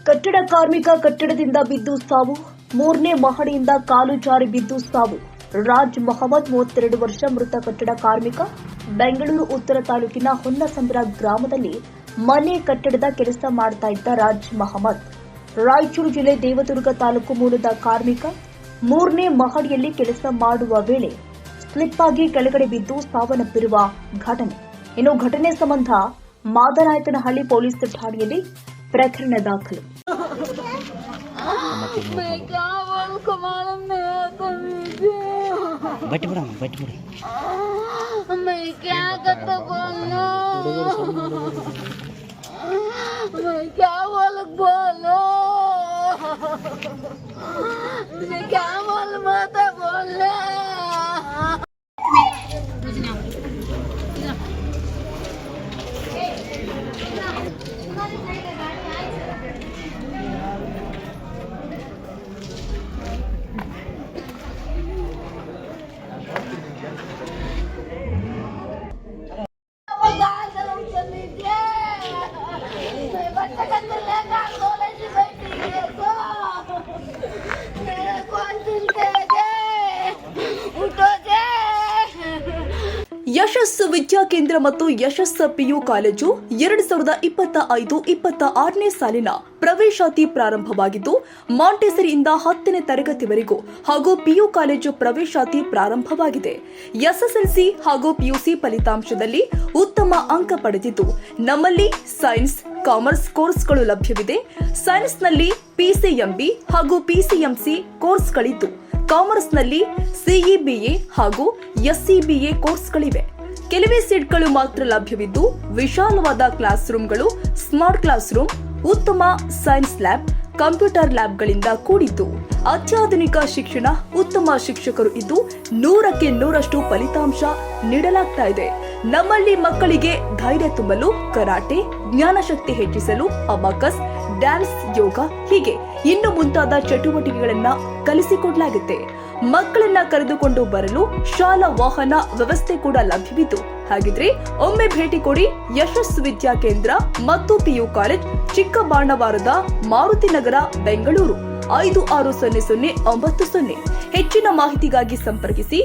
ಕಟ್ಟಡ ಕಾರ್ಮಿಕ ಕಟ್ಟಡದಿಂದ ಬಿದ್ದು ಸಾವು, ಮೂರನೇ ಮಹಡಿಯಿಂದ ಕಾಲು ಜಾರಿ ಬಿದ್ದು ಸಾವು. ರಾಜ್ ಮೊಹಮ್ಮದ್ 32 ವರ್ಷ ಮೃತ ಕಟ್ಟಡ ಕಾರ್ಮಿಕ. ಬೆಂಗಳೂರು ಉತ್ತರ ತಾಲೂಕಿನ ಹೊನ್ನಸಂದ್ರ ಗ್ರಾಮದಲ್ಲಿ ಮನೆ ಕಟ್ಟಡದ ಕೆಲಸ ಮಾಡ್ತಾ ಇದ್ದ ರಾಜ್ ಮೊಹಮ್ಮದ್ ರಾಯಚೂರು ಜಿಲ್ಲೆ ದೇವದುರ್ಗ ತಾಲೂಕು ಮೂಲದ ಕಾರ್ಮಿಕ. ಮೂರನೇ ಮಹಡಿಯಲ್ಲಿ ಕೆಲಸ ಮಾಡುವ ವೇಳೆ ಸ್ಲಿಪ್ ಆಗಿ ಕೆಳಗಡೆ ಬಿದ್ದು ಸಾವನ್ನಪ್ಪಿರುವ ಘಟನೆ. ಇನ್ನು ಘಟನೆ ಸಂಬಂಧ ಮಾದನಾಯಕನಹಳ್ಳಿ ಪೊಲೀಸ್ ಠಾಣೆಯಲ್ಲಿ प्रकरण दाखिल। मैं क्या करता बोलो, मैं क्या बोलो, मैं क्या मत बोले। ಯಶಸ್ಸು ವಿದ್ಯಾಕೇಂದ್ರ ಮತ್ತು ಯಶಸ್ಸು ಪಿಯು ಕಾಲೇಜು 2025-26ನೇ ಸಾಲಿನ ಪ್ರವೇಶಾತಿ ಪ್ರಾರಂಭವಾಗಿದ್ದು, ಮಾಂಟೆಸರಿಯಿಂದ 10ನೇ ತರಗತಿವರೆಗೂ ಹಾಗೂ ಪಿಯು ಕಾಲೇಜು ಪ್ರವೇಶಾತಿ ಪ್ರಾರಂಭವಾಗಿದೆ. ಎಸ್ಎಸ್ಎಲ್ಸಿ ಹಾಗೂ ಪಿಯುಸಿ ಫಲಿತಾಂಶದಲ್ಲಿ ಉತ್ತಮ ಅಂಕ ಪಡೆದಿದ್ದು, ನಮ್ಮಲ್ಲಿ ಸೈನ್ಸ್, ಕಾಮರ್ಸ್ ಕೋರ್ಸ್ಗಳು ಲಭ್ಯವಿದೆ. ಸೈನ್ಸ್ನಲ್ಲಿ ಪಿಸಿಎಂಬಿ ಹಾಗೂ ಪಿಸಿಎಂಸಿ ಕೋರ್ಸ್ಗಳಿದ್ದು, ಕಾಮರ್ಸ್ನಲ್ಲಿ ಸಿಇಬಿಎ ಹಾಗೂ ಎಸ್ಸಿಬಿಎ ಕೋರ್ಸ್ಗಳಿವೆ. ಕೆಲವೇ ಸೀಟ್ಗಳು ಮಾತ್ರ ಲಭ್ಯವಿದ್ದು, ವಿಶಾಲವಾದ ಕ್ಲಾಸ್ ರೂಮ್ಗಳು, ಸ್ಮಾರ್ಟ್ ಕ್ಲಾಸ್ ರೂಮ್, ಉತ್ತಮ ಸೈನ್ಸ್ ಲ್ಯಾಬ್, ಕಂಪ್ಯೂಟರ್ ಲ್ಯಾಬ್ಗಳಿಂದ ಕೂಡಿದ್ದು, ಅತ್ಯಾಧುನಿಕ ಶಿಕ್ಷಣ, ಉತ್ತಮ ಶಿಕ್ಷಕರು ಇದ್ದು 100ಕ್ಕೆ 100ರಷ್ಟು ಫಲಿತಾಂಶ ನೀಡಲಾಗ್ತಾ ಇದೆ. ನಮ್ಮಲ್ಲಿ ಮಕ್ಕಳಿಗೆ ಧೈರ್ಯ ತುಂಬಲು ಕರಾಟೆ, ಜ್ಞಾನಶಕ್ತಿ ಹೆಚ್ಚಿಸಲು ಅಬಾಕಸ್, ಡ್ಯಾನ್ಸ್, ಯೋಗ ಹೀಗೆ ಇನ್ನು ಮುಂತಾದ ಚಟುವಟಿಕೆಗಳನ್ನ ಕಲಿಸಿಕೊಡಲಾಗುತ್ತೆ. ಮಕ್ಕಳನ್ನ ಕರೆದುಕೊಂಡು ಬರಲು ಶಾಲಾ ವಾಹನ ವ್ಯವಸ್ಥೆ ಕೂಡ ಲಭ್ಯವಿದ್ದು, ಹಾಗಿದ್ರೆ ಒಮ್ಮೆ ಭೇಟಿ ಕೊಡಿ. ಯಶಸ್ಸು ವಿದ್ಯಾಕೇಂದ್ರ ಮತ್ತು ಪಿಯು ಕಾಲೇಜ್, ಚಿಕ್ಕಬಾಣವಾರದ, ಮಾರುತಿ ನಗರ, ಬೆಂಗಳೂರು 560090. ಹೆಚ್ಚಿನ ಮಾಹಿತಿಗಾಗಿ ಸಂಪರ್ಕಿಸಿ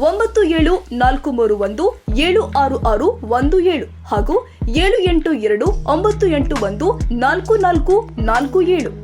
9743176617 ಹಾಗೂ 7829814447.